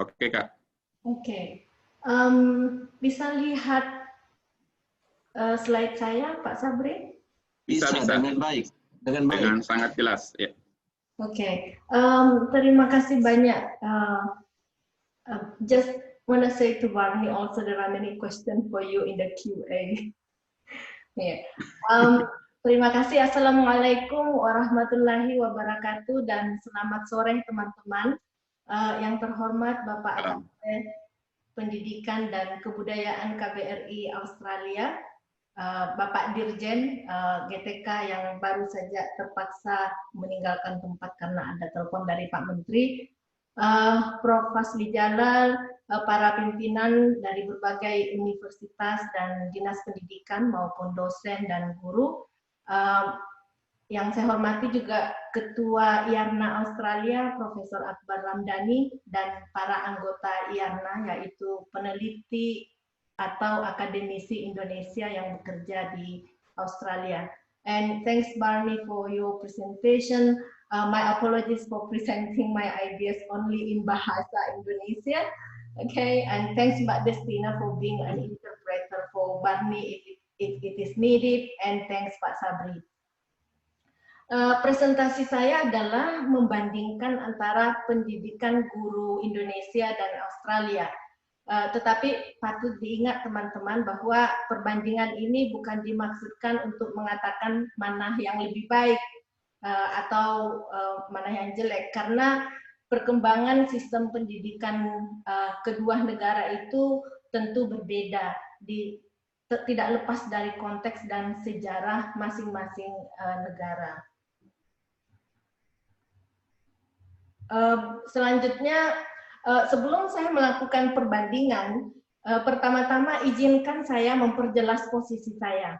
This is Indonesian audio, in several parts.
Oke, Kak. Oke. Bisa lihat slide saya, Pak Sabri? Bisa, bisa. Dengan baik. Dengan baik. Dengan sangat jelas. Ya. Oke. Terima kasih banyak. Just want to say to Barney also there are many questions for you in the QA. Yeah. Terima kasih. Assalamualaikum warahmatullahi wabarakatuh dan selamat sore teman-teman. Yang terhormat Bapak AKP Pendidikan dan Kebudayaan KBRI Australia, Bapak Dirjen GTK yang baru saja terpaksa meninggalkan tempat karena ada telepon dari Pak Menteri, Prof. Fasli Jalal, para pimpinan dari berbagai universitas dan dinas pendidikan maupun dosen dan guru, yang saya hormati juga Ketua IARNA Australia, Profesor Akbar Ramdhani, dan para anggota IARNA, yaitu peneliti atau akademisi Indonesia yang bekerja di Australia. And thanks Barney for your presentation. My apologies for presenting my ideas only in Bahasa Indonesia. Okay, and thanks Mbak Destina for being an interpreter for Barney if it is needed, and thanks Pak Sabri. Presentasi saya adalah membandingkan antara pendidikan guru Indonesia dan Australia. Tetapi patut diingat teman-teman bahwa perbandingan ini bukan dimaksudkan untuk mengatakan mana yang lebih baik atau mana yang jelek, karena perkembangan sistem pendidikan kedua negara itu tentu berbeda, tidak lepas dari konteks dan sejarah masing-masing negara. Selanjutnya, sebelum saya melakukan perbandingan, pertama-tama izinkan saya memperjelas posisi saya.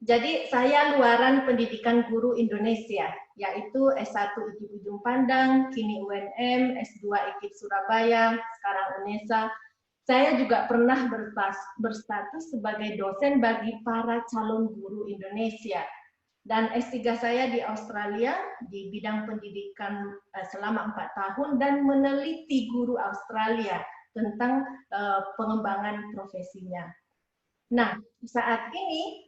Jadi saya luaran pendidikan guru Indonesia, yaitu S1 IKIP Ujung Pandang, kini UNM, S2 IKIP Surabaya, sekarang UNESA. Saya juga pernah berstatus sebagai dosen bagi para calon guru Indonesia. Dan S3 saya di Australia di bidang pendidikan selama 4 tahun dan meneliti guru Australia tentang pengembangan profesinya. Nah, saat ini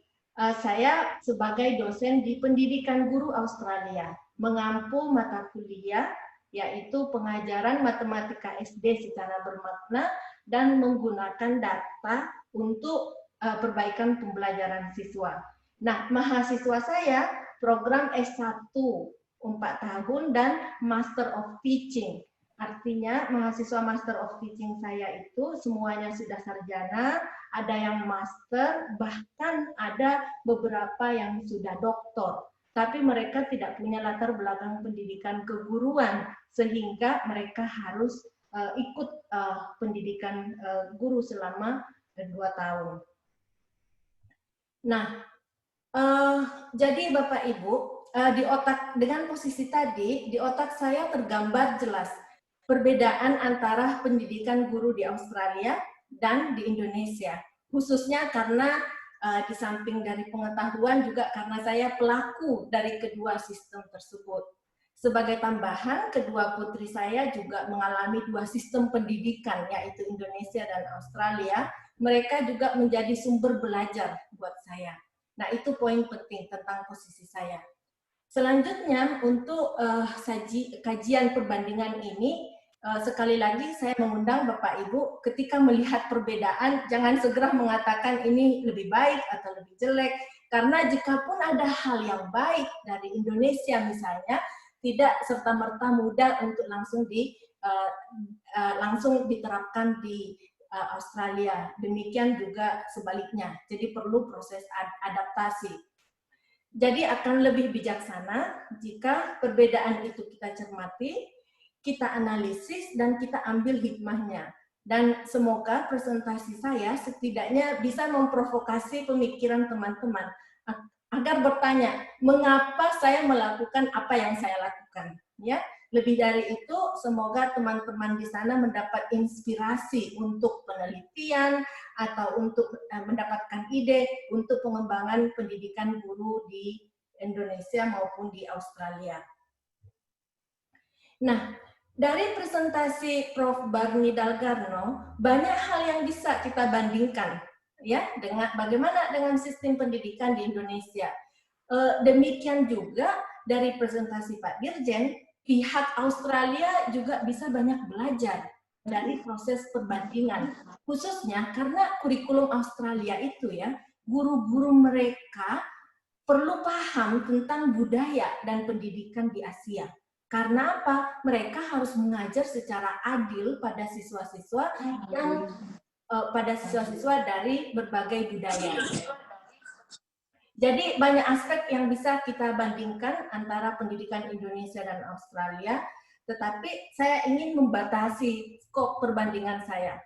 saya sebagai dosen di pendidikan guru Australia mengampu mata kuliah yaitu pengajaran matematika SD secara bermakna dan menggunakan data untuk perbaikan pembelajaran siswa. Nah, mahasiswa saya program S1 4 tahun dan Master of Teaching. Artinya mahasiswa Master of Teaching saya itu semuanya sudah sarjana, ada yang master, bahkan ada beberapa yang sudah doktor. Tapi mereka tidak punya latar belakang pendidikan keguruan, sehingga mereka harus ikut pendidikan guru selama 2 tahun. Nah, jadi Bapak Ibu, di otak dengan posisi tadi, di otak saya tergambar jelas perbedaan antara pendidikan guru di Australia dan di Indonesia. Khususnya karena di samping dari pengetahuan juga karena saya pelaku dari kedua sistem tersebut. Sebagai tambahan, kedua putri saya juga mengalami 2 sistem pendidikan, yaitu Indonesia dan Australia. Mereka juga menjadi sumber belajar buat saya. Nah, itu poin penting tentang posisi saya. Selanjutnya, untuk kajian perbandingan ini, sekali lagi saya mengundang Bapak Ibu, ketika melihat perbedaan, jangan segera mengatakan ini lebih baik atau lebih jelek, karena jikapun ada hal yang baik dari Indonesia misalnya, tidak serta-merta mudah untuk langsung diterapkan di Australia. Demikian juga sebaliknya. Jadi perlu proses adaptasi. Jadi akan lebih bijaksana jika perbedaan itu kita cermati, kita analisis, dan kita ambil hikmahnya. Dan semoga presentasi saya setidaknya bisa memprovokasi pemikiran teman-teman agar bertanya, mengapa saya melakukan apa yang saya lakukan? Ya, lebih dari itu, semoga teman-teman di sana mendapat inspirasi untuk penelitian atau untuk mendapatkan ide untuk pengembangan pendidikan guru di Indonesia maupun di Australia. Nah, Dari presentasi Prof. Barni Dalgarno, banyak hal yang bisa kita bandingkan ya dengan bagaimana dengan sistem pendidikan di Indonesia. Demikian juga dari presentasi Pak Dirjen, pihak Australia juga bisa banyak belajar dari proses perbandingan, khususnya karena kurikulum Australia itu ya, guru-guru mereka perlu paham tentang budaya dan pendidikan di Asia. Karena apa? Mereka harus mengajar secara adil pada siswa-siswa yang dari berbagai budaya. Jadi banyak aspek yang bisa kita bandingkan antara pendidikan Indonesia dan Australia, tetapi saya ingin membatasi skop perbandingan saya.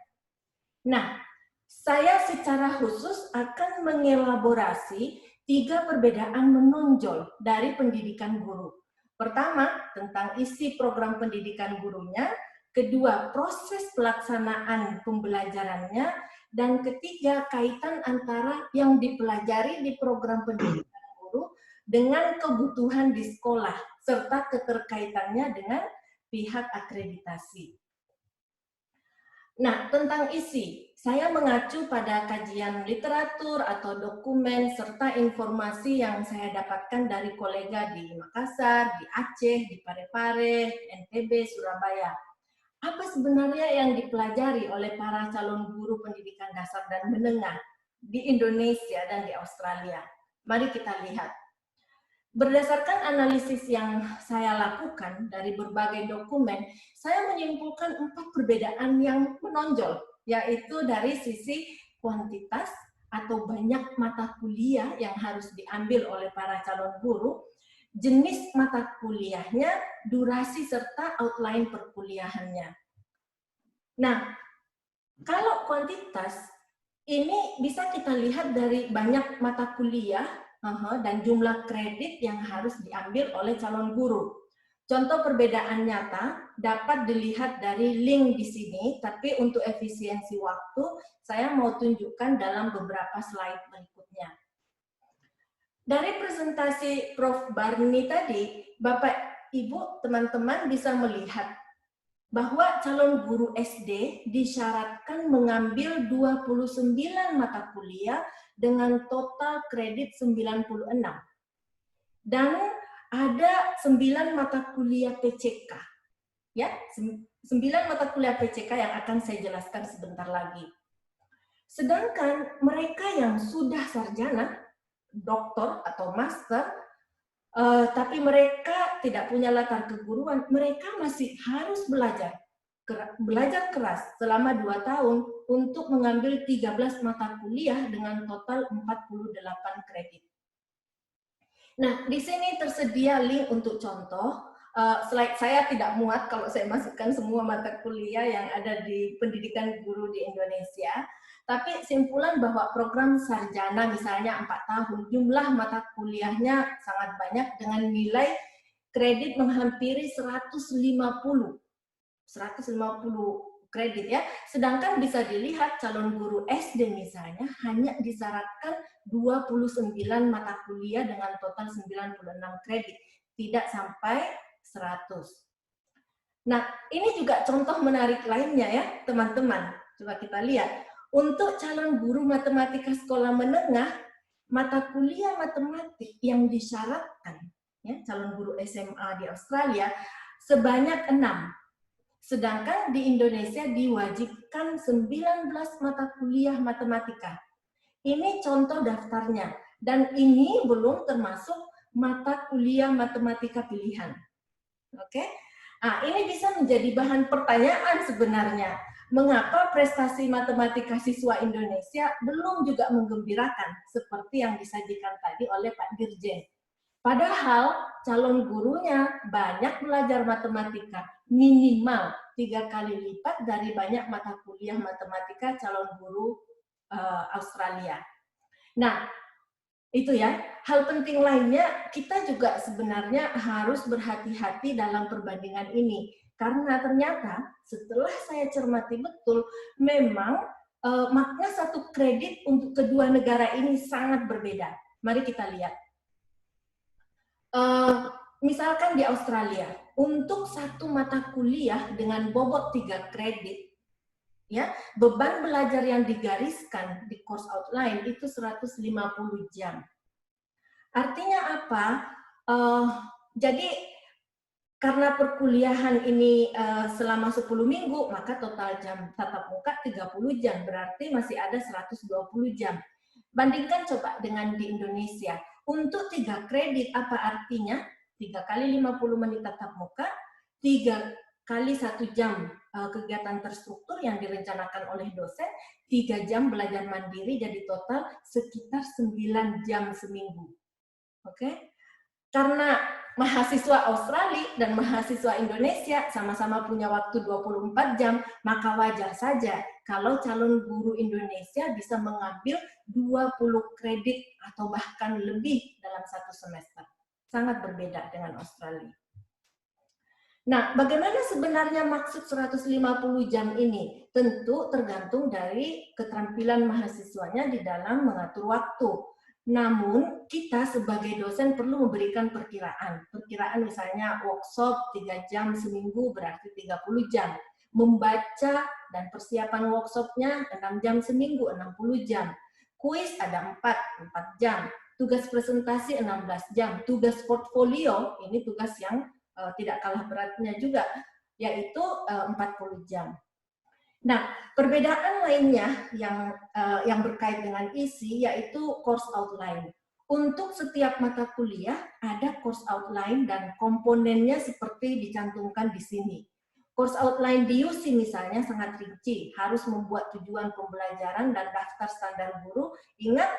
Nah, saya secara khusus akan mengelaborasi 3 perbedaan menonjol dari pendidikan guru. Pertama, tentang isi program pendidikan gurunya. Kedua, proses pelaksanaan pembelajarannya. Dan ketiga, kaitan antara yang dipelajari di program pendidikan guru dengan kebutuhan di sekolah, serta keterkaitannya dengan pihak akreditasi. Nah, tentang isi, saya mengacu pada kajian literatur atau dokumen serta informasi yang saya dapatkan dari kolega di Makassar, di Aceh, di Parepare, NTB, Surabaya. Apa sebenarnya yang dipelajari oleh para calon guru pendidikan dasar dan menengah di Indonesia dan di Australia? Mari kita lihat. Berdasarkan analisis yang saya lakukan dari berbagai dokumen, saya menyimpulkan 4 perbedaan yang menonjol, yaitu dari sisi kuantitas atau banyak mata kuliah yang harus diambil oleh para calon guru, jenis mata kuliahnya, durasi serta outline perkuliahannya. Nah, kalau kuantitas, ini bisa kita lihat dari banyak mata kuliah dan jumlah kredit yang harus diambil oleh calon guru. Contoh perbedaan nyata dapat dilihat dari link di sini, tapi untuk efisiensi waktu, saya mau tunjukkan dalam beberapa slide berikutnya. Dari presentasi Prof. Barni tadi, Bapak, Ibu, teman-teman bisa melihat bahwa calon guru SD disyaratkan mengambil 29 mata kuliah dengan total kredit 96. Dan ada 9 mata kuliah PCK. Ya, 9 mata kuliah PCK yang akan saya jelaskan sebentar lagi. Sedangkan mereka yang sudah sarjana, doktor atau master, tapi mereka tidak punya latar keguruan, mereka masih harus belajar keras selama 2 tahun untuk mengambil 13 mata kuliah dengan total 48 kredit. Nah, di sini tersedia link untuk contoh. Slide saya tidak muat kalau saya masukkan semua mata kuliah yang ada di pendidikan guru di Indonesia. Tapi simpulan bahwa program sarjana misalnya 4 tahun, jumlah mata kuliahnya sangat banyak dengan nilai kredit menghampiri 150 kredit ya. Sedangkan bisa dilihat calon guru SD misalnya hanya disyaratkan 29 mata kuliah dengan total 96 kredit, tidak sampai 100. Nah, ini juga contoh menarik lainnya ya, teman-teman. Coba kita lihat. Untuk calon guru matematika sekolah menengah, mata kuliah matematik yang disyaratkan, ya, calon guru SMA di Australia, sebanyak 6. Sedangkan di Indonesia diwajibkan 19 mata kuliah matematika. Ini contoh daftarnya, dan ini belum termasuk mata kuliah matematika pilihan. Oke? Nah, ini bisa menjadi bahan pertanyaan sebenarnya. Mengapa prestasi matematika siswa Indonesia belum juga menggembirakan seperti yang disajikan tadi oleh Pak Dirjen? Padahal calon gurunya banyak belajar matematika, minimal 3 kali lipat dari banyak mata kuliah matematika calon guru Australia. Nah, itu ya. Hal penting lainnya, kita juga sebenarnya harus berhati-hati dalam perbandingan ini. Karena ternyata setelah saya cermati betul, memang makna 1 kredit untuk kedua negara ini sangat berbeda. Mari kita lihat. Misalkan di Australia, untuk satu mata kuliah dengan bobot 3 kredit, ya, beban belajar yang digariskan di course outline itu 150 jam. Artinya apa? Jadi karena perkuliahan ini selama 10 minggu, maka total jam tatap muka 30 jam, berarti masih ada 120 jam. Bandingkan coba dengan di Indonesia. Untuk 3 kredit, apa artinya? 3 kali 50 menit tatap muka, 3 kali 1 jam kegiatan terstruktur yang direncanakan oleh dosen, 3 jam belajar mandiri, jadi total sekitar 9 jam seminggu. Oke? Karena mahasiswa Australia dan mahasiswa Indonesia sama-sama punya waktu 24 jam, maka wajar saja kalau calon guru Indonesia bisa mengambil 20 kredit atau bahkan lebih dalam satu semester. Sangat berbeda dengan Australia. Nah, bagaimana sebenarnya maksud 150 jam ini? Tentu tergantung dari keterampilan mahasiswanya di dalam mengatur waktu. Namun, kita sebagai dosen perlu memberikan perkiraan. Perkiraan misalnya workshop 3 jam seminggu berarti 30 jam. Membaca dan persiapan workshopnya 6 jam seminggu, 60 jam. Kuis ada 4 jam. Tugas presentasi 16 jam. Tugas portfolio, ini tugas yang tidak kalah beratnya juga, yaitu 40 jam. Nah, perbedaan lainnya yang berkait dengan isi yaitu course outline. Untuk setiap mata kuliah ada course outline dan komponennya seperti dicantumkan di sini. Course outline di UC misalnya sangat rinci, harus membuat tujuan pembelajaran dan daftar standar guru. Ingat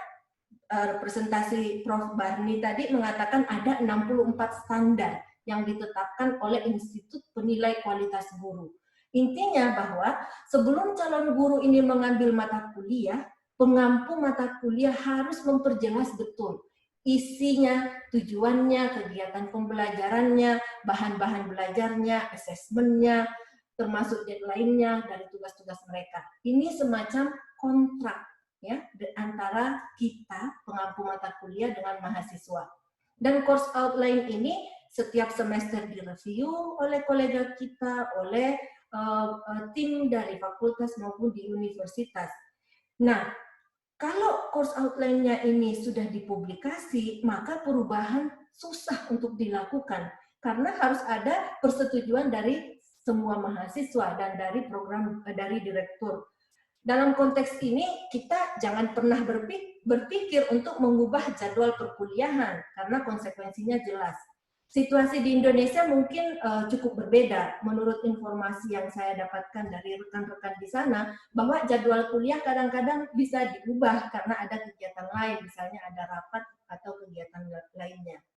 representasi Prof. Barni tadi mengatakan ada 64 standar yang ditetapkan oleh Institut Penilai Kualitas Guru. Intinya bahwa sebelum calon guru ini mengambil mata kuliah, pengampu mata kuliah harus memperjelas betul isinya, tujuannya, kegiatan pembelajarannya, bahan-bahan belajarnya, asesmennya, termasuk deadline-nya dari tugas-tugas mereka. Ini semacam kontrak ya antara kita pengampu mata kuliah dengan mahasiswa. Dan course outline ini setiap semester direview oleh kolega kita, oleh tim dari fakultas maupun di universitas. Nah, kalau course outline-nya ini sudah dipublikasi, maka perubahan susah untuk dilakukan karena harus ada persetujuan dari semua mahasiswa dan dari program dari direktur. Dalam konteks ini, kita jangan pernah berpikir untuk mengubah jadwal perkuliahan karena konsekuensinya jelas. Situasi di Indonesia mungkin cukup berbeda. Menurut informasi yang saya dapatkan dari rekan-rekan di sana, bahwa jadwal kuliah kadang-kadang bisa diubah karena ada kegiatan lain, misalnya ada rapat atau kegiatan lainnya.